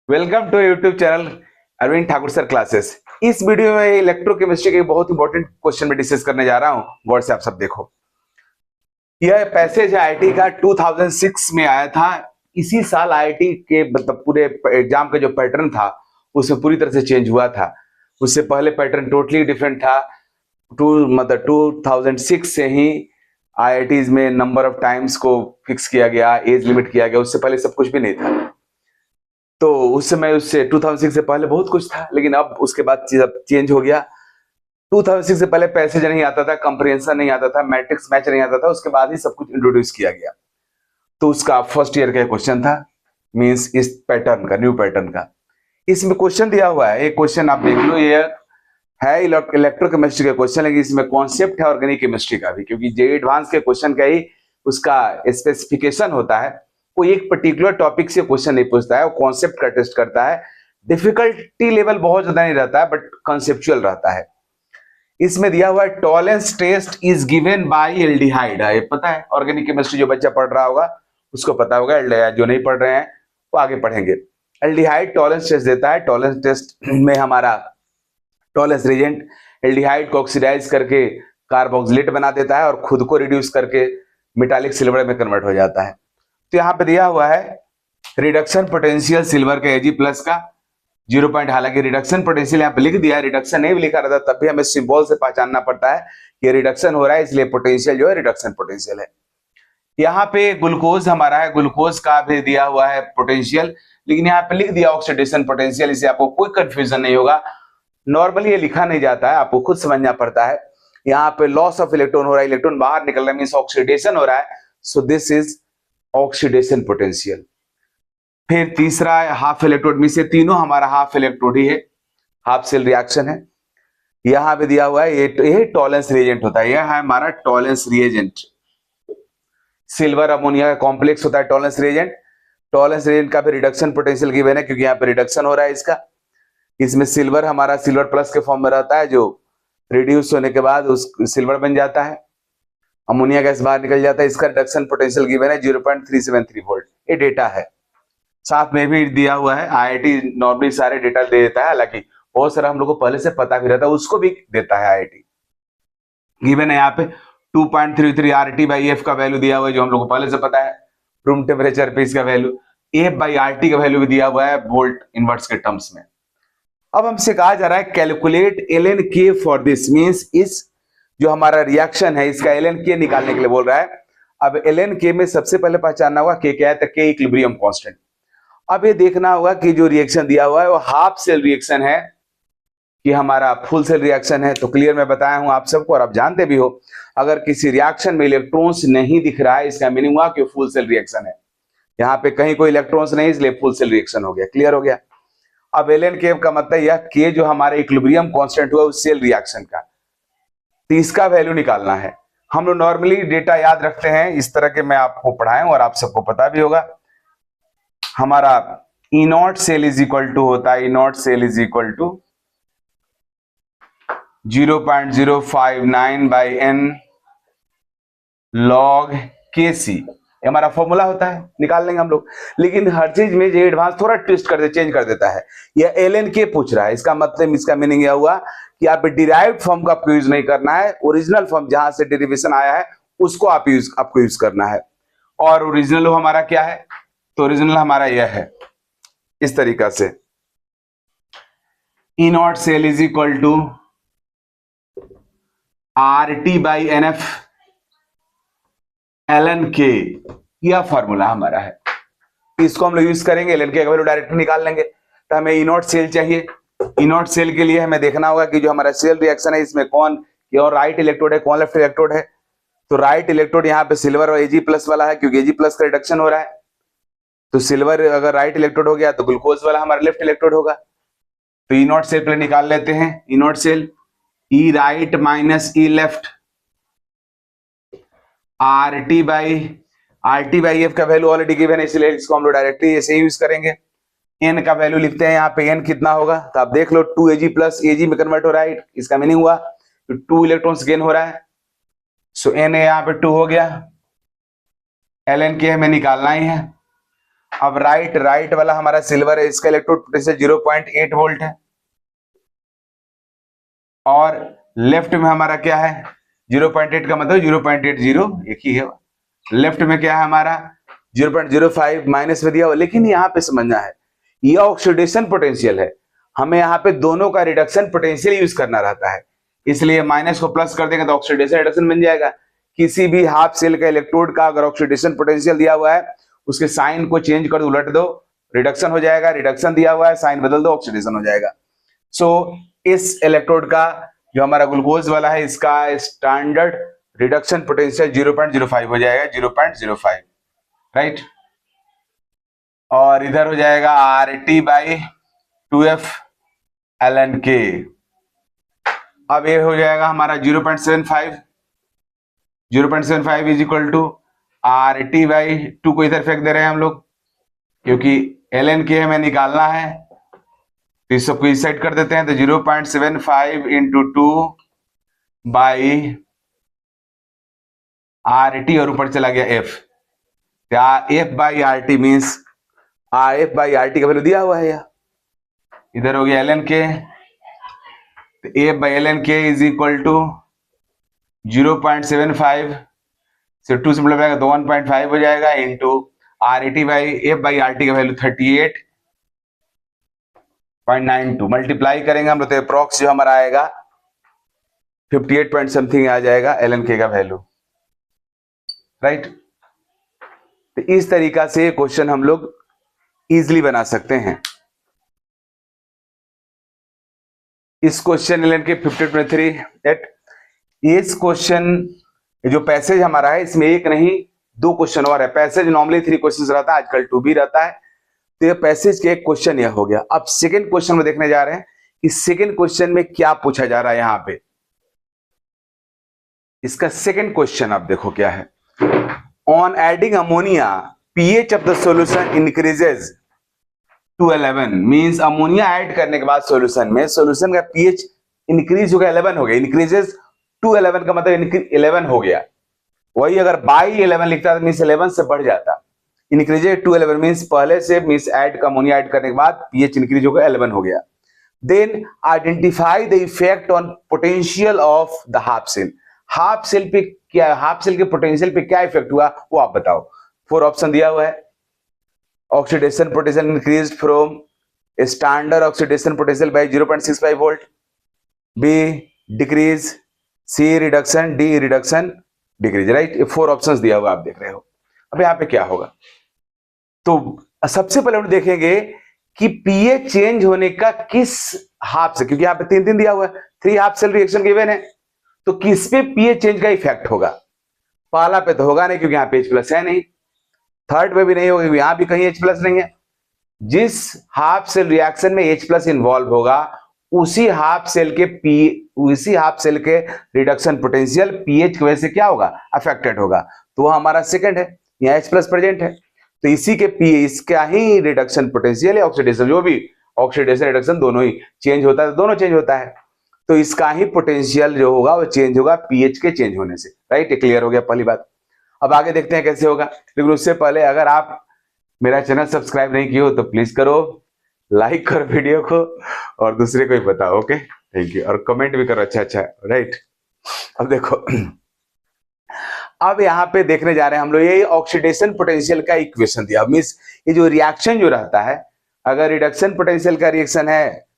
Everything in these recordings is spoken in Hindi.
Welcome to YouTube channel Arvind Thakur sir classes. इस वीडियो में इलेक्ट्रोकेमिस्ट्री के बहुत इंपॉर्टेंट क्वेश्चन में डिस्कस करने जा रहा हूं। गौर से आप सब देखो, यह पैसेज आईआईटी का 2006 में आया था। इसी साल आईआईटी के मतलब पूरे एग्जाम का जो पैटर्न था उसमें पूरी तरह से चेंज हुआ था। उससे पहले पैटर्न टोटली डिफरेंट था। 2006 से ही आईआईटीज में नंबर ऑफ टाइम्स को फिक्स किया गया, एज लिमिट किया गया। उससे पहले सब कुछ भी नहीं था। तो उस समय उससे 2006 से पहले बहुत कुछ था, लेकिन अब उसके बाद चीज चेंज हो गया। 2006 से पहले पैसेज नहीं आता था, कंप्रिहेंशन नहीं आता था, मैट्रिक्स मैच नहीं आता था। उसके बाद ही सब कुछ इंट्रोड्यूस किया गया। तो उसका फर्स्ट ईयर का क्वेश्चन था, मींस इस पैटर्न का, न्यू पैटर्न का। इसमें क्वेश्चन दिया हुआ है, एक क्वेश्चन आप देख लो। ये है इलेक्ट्रोकेमिस्ट्री का क्वेश्चन, लेकिन इसमें कॉन्सेप्ट है ऑर्गेनिक केमिस्ट्री का भी, क्योंकि जे एडवांस के क्वेश्चन का ही उसका स्पेसिफिकेशन होता है। कोई एक पर्टिकुलर टॉपिक से क्वेश्चन नहीं पूछता है, वो कॉन्सेप्ट का टेस्ट करता है। डिफिकल्टी लेवल बहुत ज्यादा नहीं रहता है, बट कॉन्सेप्चुअल रहता है। इसमें दिया हुआ है tolerance test is given by aldehyde. ये पता है, ऑर्गेनिक केमिस्ट्री जो बच्चा पढ़ रहा होगा उसको पता होगा। एल्डिहाइड जो नहीं पढ़ रहे हैं वो आगे पढ़ेंगे। एल्डिहाइड टॉलरेंस टेस्ट देता है। टॉलरेंस टेस्ट में हमारा टॉलरेंस रिएजेंट एल्डिहाइड को ऑक्सीडाइज करके कार्बोक्सिलेट बना देता है और खुद को रिड्यूस करके मेटालिक सिल्वर में कन्वर्ट हो जाता है। तो यहां पे दिया हुआ है रिडक्शन पोटेंशियल सिल्वर का Ag प्लस का 0 पॉइंट। हालांकि रिडक्शन पोटेंशियल यहाँ पे लिख दिया है, रिडक्शन नहीं भी लिखा रहता तब भी हमें सिंबल से पहचानना पड़ता है कि रिडक्शन हो रहा है, इसलिए पोटेंशियल जो है रिडक्शन पोटेंशियल है। यहाँ पे ग्लूकोज हमारा है, ग्लूकोज का भी दिया हुआ है पोटेंशियल, लेकिन यहाँ पे लिख दिया ऑक्सीडेशन पोटेंशियल। इससे आपको कोई कंफ्यूजन नहीं होगा। नॉर्मली ये लिखा नहीं जाता है, आपको खुद समझना पड़ता है। यहाँ पे लॉस ऑफ इलेक्ट्रॉन हो रहा है, इलेक्ट्रॉन बाहर निकल रहा है, मींस ऑक्सीडेशन हो रहा है। So this is oxidation potential. फिर तीसरा है हाफ इलेक्ट्रोड, में से तीनों हमारा हाफ इलेक्ट्रोड ही है, हाफ सेल रिएक्शन है। यहां पे दिया हुआ है ये टॉलरेंस रिएजेंट होता है। यह है हमारा टॉलरेंस रिएजेंट। सिल्वर अमोनिया का कॉम्प्लेक्स होता है टॉलरेंस रिएजेंट। टॉलरेंस रिएजेंट का भी रिडक्शन पोटेंशियल गिवन है, क्योंकि यहाँ पे रिडक्शन हो रहा है इसका। इसमें सिल्वर हमारा सिल्वर प्लस के फॉर्म में रहता है, जो रिड्यूस होने के बाद उस सिल्वर बन जाता है। अमोनिया गैस बाहर निकल जाता है। इसका रिडक्शन पोटेंशियल गिवन है 0.373 वोल्ट। ये डेटा है, साथ में भी दिया हुआ है। आईआईटी नॉर्मली सारे डेटा दे देता है, हालांकि बहुत सारा हम लोग को पहले से पता भी रहता है, उसको भी देता है आईआईटी। गिवन है यहाँ पे 2.33 RT/F का वैल्यू दिया हुआ है, जो हम लोग को पहले से पता है। रूम टेम्परेचर पे इसका वैल्यू F/RT का वैल्यू भी दिया हुआ है वोल्ट इनवर्ट्स के टर्म्स में। अब हमसे कहा जा रहा है calculate ln_k for this, means इस जो हमारा रिएक्शन है इसका ln_k निकालने के लिए बोल रहा है। अब ln_k में सबसे पहले पहचानना होगा k क्या है, तो k इक्विलिब्रियम कांस्टेंट। अब ये देखना होगा कि जो रिएक्शन दिया हुआ है वो हाफ सेल रिएक्शन है कि हमारा फुल सेल रिएक्शन है। तो क्लियर मैं बताया हूं आप सबको, और आप जानते भी हो, अगर किसी रिएक्शन में इलेक्ट्रॉन्स नहीं दिख रहा है, इसका मीनिंग हुआ कि फुल सेल रिएक्शन है। यहाँ पे कहीं कोई इलेक्ट्रॉन्स नहीं, इसलिए फुल सेल रिएक्शन हो गया। क्लियर हो गया। अब ln_k का मतलब यह k जो हमारे इक्विलिब्रियम कांस्टेंट हुआ उस सेल रिएक्शन का, तो इसका वैल्यू निकालना है। हम लोग नॉर्मली डेटा याद रखते हैं इस तरह के, मैं आपको पढ़ाया हूं और आप सबको पता भी होगा। हमारा E not cell is equal to होता है, E not cell is equal to 0.059/n log Kc। हमारा फॉर्मूला होता है, निकाल लेंगे हम लोग। लेकिन हर चीज में जो एडवांस थोड़ा ट्विस्ट कर दे, चेंज कर देता है। यह ln_k पूछ रहा है, इसका मतलब, इसका मीनिंग यह हुआ कि आप डिराइव्ड फॉर्म का आपको यूज नहीं करना है। ओरिजिनल फॉर्म जहां से डेरिवेशन आया है उसको आपको यूज करना है। और ओरिजिनल हमारा क्या है, तो ओरिजिनल हमारा यह है इस तरीका से, E not cell is equal to RT/NF ln_k। यह फॉर्मूला हमारा है, इसको हम लोग यूज करेंगे। ln_k का वैल्यू डायरेक्ट निकाल लेंगे। तो हमें E नॉट सेल चाहिए। E नॉट सेल के लिए हमें देखना होगा कि जो हमारा सेल रिएक्शन है इसमें कौन और राइट इलेक्ट्रोड है, कौन लेफ्ट इलेक्ट्रोड है। तो राइट इलेक्ट्रोड यहाँ पे सिल्वर और Ag प्लस वाला है, क्योंकि Ag प्लस का रिडक्शन हो रहा है। तो सिल्वर अगर राइट इलेक्ट्रोड हो गया तो ग्लूकोज वाला हमारा लेफ्ट इलेक्ट्रोड होगा। तो E नॉट सेल पहले निकाल लेते हैं। E not cell E right minus E left, RT/F का वैल्यू ऑलरेडी गिवन है, इसलिए इसको हम लोग डायरेक्टली ऐसे ही यूज करेंगे। N का वैल्यू लिखते हैं यहाँ पे, N कितना होगा, तो आप देख लो 2Ag प्लस Ag में कन्वर्ट हो रहा है। इसका मीनिंग हुआ तो 2 इलेक्ट्रॉन्स गेन हो रहा है। सो N यहाँ पे 2 हो गया। ln_k हमें निकालना ही है। अब राइट वाला हमारा सिल्वर है, इसका इलेक्ट्रोड पोटेंशियल 0.8 वोल्ट है, और लेफ्ट में हमारा क्या है 0.8 का मतलब 0.80 एक ही है। लेफ्ट में क्या है हमारा 0.05 माइनस में दिया हुआ। लेकिन यहाँ पे समझना है ये ऑक्सीडेशन पोटेंशियल है, हमें यहाँ पे दोनों का रिडक्शन पोटेंशियल यूज करना रहता है, इसलिए माइनस को प्लस कर देंगे तो ऑक्सीडेशन रिडक्शन बन जाएगा। किसी भी हाफ सेल का इलेक्ट्रोड का अगर ऑक्सीडेशन पोटेंशियल दिया हुआ है उसके साइन को चेंज कर दो, उलट दो, रिडक्शन हो जाएगा। रिडक्शन दिया हुआ है साइन बदल दो, ऑक्सीडेशन हो जाएगा। सो इस इलेक्ट्रोड का जो हमारा ग्लूकोज वाला है इसका स्टैंडर्ड रिडक्शन पोटेंशियल 0.05 हो जाएगा, 0.05, राइट। और इधर हो जाएगा RT/2F ln K। अब ये हो जाएगा हमारा 0.75 इज इक्वल टू RT/2 को इधर फेंक दे रहे हैं हम लोग, क्योंकि ln K हमें निकालना है, तो इस सबको इस साइड कर देते हैं। तो 0.75 इंटू 2 बाई RT और ऊपर चला गया F। F/RT मीन्स F/RT का वैल्यू दिया हुआ है यहाँ, इधर हो गया ln K, तो F/ln K is equal to 0.75 से 2 से मल्टीप्लाई तो 1.5 हो जाएगा इंटू F/RT का वैल्यू 38.92 मल्टीप्लाई करेंगे हम लोग तो अप्रॉक्स जो हमारा आएगा 58 पॉइंट समथिंग आ जाएगा ln K का वैल्यू, राइट। तो इस तरीका से क्वेश्चन हम लोग इजिली बना सकते हैं। इस क्वेश्चन ln K 50.3 इस क्वेश्चन जो पैसेज हमारा है इसमें एक नहीं दो क्वेश्चन और है। पैसेज नॉर्मली 3 क्वेश्चन रहता है, आजकल 2 भी रहता है, तो ये पैसेज के एक क्वेश्चन यह हो गया। अब सेकंड क्वेश्चन में देखने जा रहे हैं कि सेकंड क्वेश्चन में क्या पूछा जा रहा है। यहां पे इसका सेकंड क्वेश्चन आप देखो क्या है। On adding ammonia pH of the solution increases to 11 means ammonia add करने के बाद सॉल्यूशन में सॉल्यूशन का pH इंक्रीज हो गया, 11 हो गया। इंक्रीजेज टू 11 का मतलब 11 हो गया। वही अगर बाई 11 लिखता तो मींस 11 से बढ़ जाता। इंक्रीजेज टू 11 मींस पहले से मींस ऐड अमोनिया ऐड करने के बाद pH इंक्रीज हो गया, 11 हो गया। Then identify the effect on potential of the half cell. Half cell पे क्या, हाफ सेल के पोटेंशियल पे क्या इफेक्ट हुआ वो आप बताओ। 4 ऑप्शन दिया हुआ है। Oxidation potential increased from standard oxidation potential by 0.65 volt, B decrease, C reduction, D reduction decrease, right. ये 4 ऑप्शंस दिया हुआ आप देख रहे हो। अब यहाँ पे क्या होगा, तो सबसे पहले हम देखेंगे कि पीएच चेंज होने का किस हाफ से, क्योंकि यहाँ पे 3 दिया हुआ है, 3 हाफ सेल रिएक्शन गिवन है, तो किस पे पीएच चेंज का इफेक्ट होगा। पहला पे तो होगा नहीं क्योंकि यहाँ पे H प्लस है नहीं, थर्ड पे भी नहीं होगा क्योंकि यहाँ भी कहीं H प्लस नहीं है। जिस हाफ सेल रिएक्शन में H प्लस इन्वॉल्व होगा उसी हाफ सेल के रिडक्शन पोटेंशियल पीएच की वजह से क्या होगा, अफेक्टेड होगा। तो वो हमारा सेकंड है, यहाँ H प्लस प्रेजेंट है, तो इसी के इसका ही रिडक्शन पोटेंशियल है। ऑक्सीडेशन जो भी ऑक्सीडेशन रिडक्शन दोनों ही चेंज होता है, दोनों चेंज होता है, तो इसका ही पोटेंशियल जो होगा वो चेंज होगा पीएच के चेंज होने से, राइट। ये क्लियर हो गया पहली बात। अब आगे देखते हैं कैसे होगा, लेकिन उससे पहले अगर आप मेरा चैनल सब्सक्राइब नहीं किए हो तो प्लीज करो, लाइक करो वीडियो को और दूसरे को भी बताओ, ओके, थैंक यू। और कमेंट भी करो, अच्छा, राइट। अब देखो, अब यहाँ पे देखने जा रहे हैं हम लोग ये ऑक्सीडेशन पोटेंशियल का इक्वेशन दिया। मींस ये जो रिएक्शन जो रहता है, अगर रिडक्शन पोटेंशियल का रिएक्शन है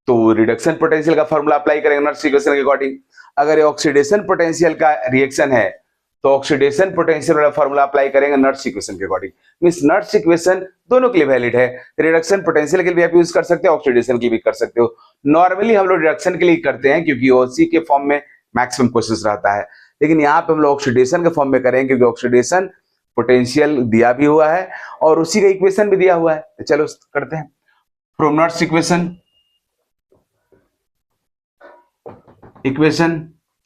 तो रिडक्शन पोटेंशियल का फॉर्मूला अप्लाई करेंगे नर्स इक्वेशन के अकॉर्डिंग। अगर ये ऑक्सीडेशन पोटेंशियल का रिएक्शन है तो ऑक्सीडेशन पोटेंशियल वाला फॉर्मूला अप्लाई करेंगे नर्स इक्वेशन के अकॉर्डिंग। मींस नर्स इक्वेशन दोनों के लिए वैलिड है, रिडक्शन पोटेंशियल के लिए भी आप यूज कर सकते हो, ऑक्सीडेशन की भी कर सकते हो। नॉर्मली हम लोग रिडक्शन के लिए करते हैं क्योंकि ओसी के फॉर्म में मैक्सिमम क्वेश्चन रहता है, लेकिन यहाँ पे हम लोग ऑक्सीडेशन के फॉर्म में करेंगे क्योंकि ऑक्सीडेशन पोटेंशियल दिया भी हुआ है और उसी का इक्वेशन भी दिया हुआ है। चलो करते हैं। फ्रॉम नर्स इक्वेशन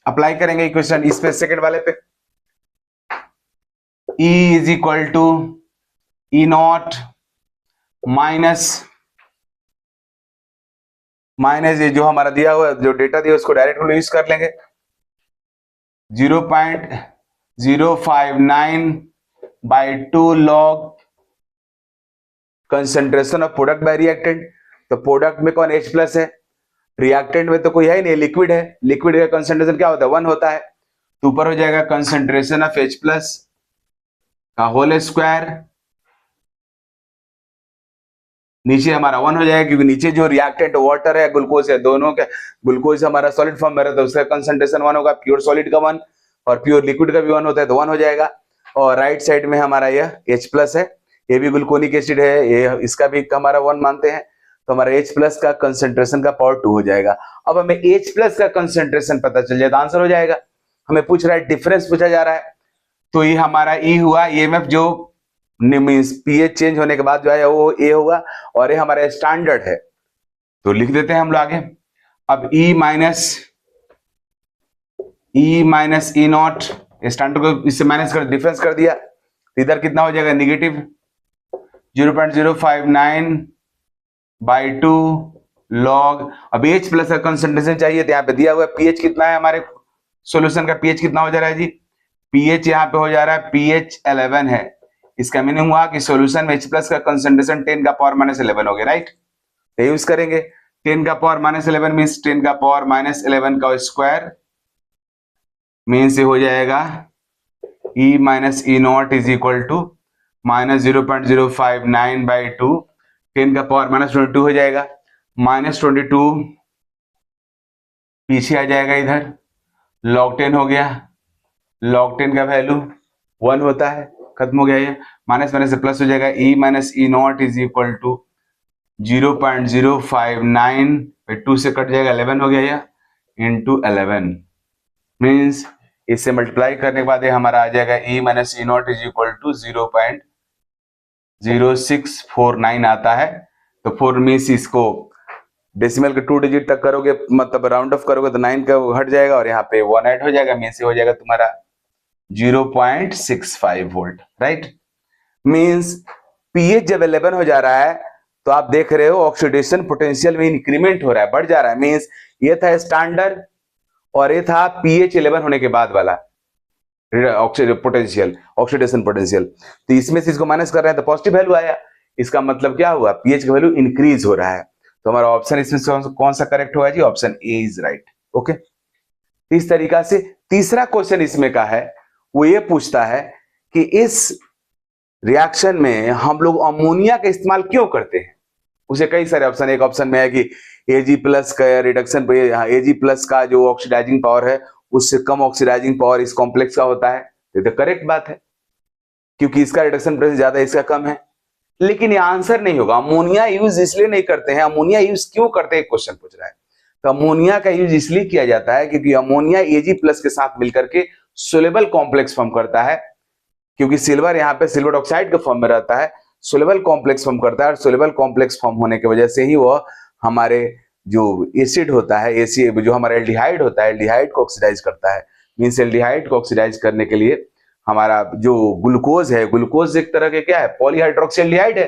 अप्लाई करेंगे, इक्वेशन इस पे सेकंड वाले पे E is equal to E0 minus ये जो हमारा दिया हुआ जो डेटा दिया उसको डायरेक्ट हम यूज कर लेंगे 0.059/2 log concentration of product bye reactant, तो प्रोडक्ट में कौन H प्लस है, रिएक्टेंट में तो कोई है ही नहीं, लिक्विड है, लिक्विड का कंसंट्रेशन क्या होता है 1 होता है, तो ऊपर हो जाएगा कंसंट्रेशन ऑफ H प्लस का होल स्क्वायर, नीचे हमारा 1 हो जाएगा क्योंकि नीचे जो रिएक्टेंट वाटर है ग्लूकोज है, दोनों के ग्लूकोज हमारा सॉलिड फॉर्म में रहता है, उसका कंसंट्रेशन 1 होगा, प्योर सॉलिड का 1 और प्योर लिक्विड का भी 1 होता है, तो 1 हो जाएगा। और राइट साइड में हमारा यह H प्लस है, ये भी ग्लूकोनिक एसिड है, ये इसका भी हमारा 1 मानते हैं, तो हमारा H प्लस का कंसंट्रेशन का पावर 2 हो जाएगा। अब हमें H प्लस का कंसंट्रेशन पता चल जाए तो आंसर हो जाएगा। हमें पूछ रहा है डिफरेंस पूछा जा रहा है, तो ये हमारा E हुआ, EMF जो मींस pH चेंज होने के बाद जो है वो A होगा, और ये हमारा स्टैंडर्ड है, तो लिख देते हैं हम लोग आगे। अब E minus E not, standard को इससे माइनस कर डिफरेंस कर दिया, इधर कितना हो जाएगा नेगेटिव 0.059/2 लॉग। अब H प्लस का कंसंट्रेशन चाहिए, तो यहाँ पे दिया हुआ है pH कितना है, हमारे सॉल्यूशन का pH कितना हो जा रहा है जी, pH यहाँ पे हो जा रहा है pH 11 है। इसका मीनिंग हुआ कि सॉल्यूशन में H प्लस का कंसंट्रेशन 10 का पावर -11 हो गया, राइट, तो यूज करेंगे 10 का पावर -11 मीन्स 10 का पावर -11 का स्क्वायर, मीन्स ये हो जाएगा E minus E not is equal to -0.059/2, 10 का पावर -22 हो जाएगा, -22 पीछे आ जाएगा इधर, log 10 हो गया, log 10 का वैल्यू 1 होता है, खत्म हो गया, ये माइनस माइनस से प्लस हो जाएगा, E minus E not is equal to 0.059/2 से कट जाएगा, 11 हो गया ये इंटू 11, मीन्स इससे मल्टीप्लाई करने के बाद ये हमारा आ जाएगा E minus E not is equal to 0.0649 आता है। तो 4 मीन्स इसको डेसिमल के 2 डिजिट तक करोगे, मतलब राउंड ऑफ करोगे तो 9 का हट जाएगा और यहाँ पे 1 ऐड हो जाएगा, मीन्स हो जाएगा तुम्हारा 0.65 वोल्ट, राइट। मीन्स pH जब 11 हो जा रहा है तो आप देख रहे हो ऑक्सीडेशन पोटेंशियल में इंक्रीमेंट हो रहा है, बढ़ जा रहा है, मीन्स ये था स्टैंडर्ड और ये था pH 11 होने के बाद वाला ऑक्सीडेशन पोटेंशियल, तो इसमें से इसको माइनस कर रहे हैं तो पॉजिटिव वैल्यू आया, इसका मतलब क्या हुआ, pH का वैल्यू इंक्रीज हो रहा है, तो हमारा ऑप्शन इसमें कौन सा करेक्ट होगा जी, option A is right. Okay, इस तरीका से तीसरा क्वेश्चन इसमें का है, वो ये पूछता है कि इस रिएक्शन में हम लोग अमोनिया का इस्तेमाल क्यों करते हैं। उसे कई सारे ऑप्शन, एक ऑप्शन में है कि Ag प्लस का रिडक्शन पे, Ag प्लस का जो ऑक्सीडाइजिंग पावर है उससे कम ऑक्सीडाइजिंग पावर इस कॉम्प्लेक्स का होता है, तो करेक्ट बात है क्योंकि इसका रिडक्शन प्रेशर ज्यादा इसका कम है, लेकिन ये आंसर नहीं होगा। अमोनिया यूज इसलिए नहीं करते हैं, अमोनिया यूज क्यों करते हैं क्वेश्चन पूछ रहा है, तो अमोनिया का यूज इसलिए किया जाता है क्योंकि अमोनिया Ag प्लस के साथ मिलकर के सोलेबल कॉम्प्लेक्स फॉर्म करता है, क्योंकि सिल्वर यहाँ पे सिल्वर ऑक्साइड के फॉर्म में रहता है, सोलेबल कॉम्प्लेक्स फॉर्म करता है और सोलेबल कॉम्प्लेक्स फॉर्म होने की वजह से ही वो हमारे जो एसिड होता है, एसिड जो हमारा एल्डिहाइड होता है, एल्डिहाइड को ऑक्सीडाइज करता है। मींस एल्डिहाइड को ऑक्सीडाइज करने के लिए हमारा जो ग्लूकोज है, ग्लूकोज एक तरह के क्या है, पॉलीहाइड्रोक्सी एल्डिहाइड है,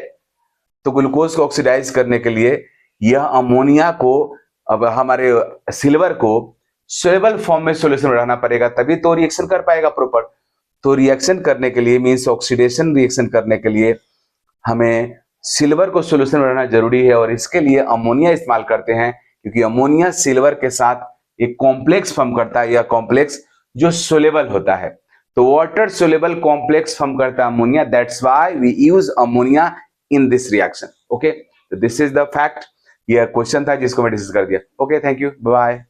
तो ग्लूकोज को ऑक्सीडाइज करने के लिए यह अमोनिया को, अब हमारे सिल्वर को सोलेबल फॉर्म में सोल्यूशन में रहना पड़ेगा, तभी तो रिएक्शन कर पाएगा प्रॉपर। तो रिएक्शन करने के लिए, मींस ऑक्सीडेशन रिएक्शन करने के लिए हमें सिल्वर को सोल्यूशन में रहना जरूरी है, और इसके लिए अमोनिया इस्तेमाल करते हैं, क्योंकि अमोनिया सिल्वर के साथ एक कॉम्प्लेक्स फॉर्म करता है, यह कॉम्प्लेक्स जो सोलेबल होता है, तो वाटर सोलेबल कॉम्प्लेक्स फॉर्म करता है ammonia, that's why we use ammonia in this reaction. Okay, this is the fact. यह क्वेश्चन था जिसको मैं डिस्कस कर दिया। Okay, thank you, bye.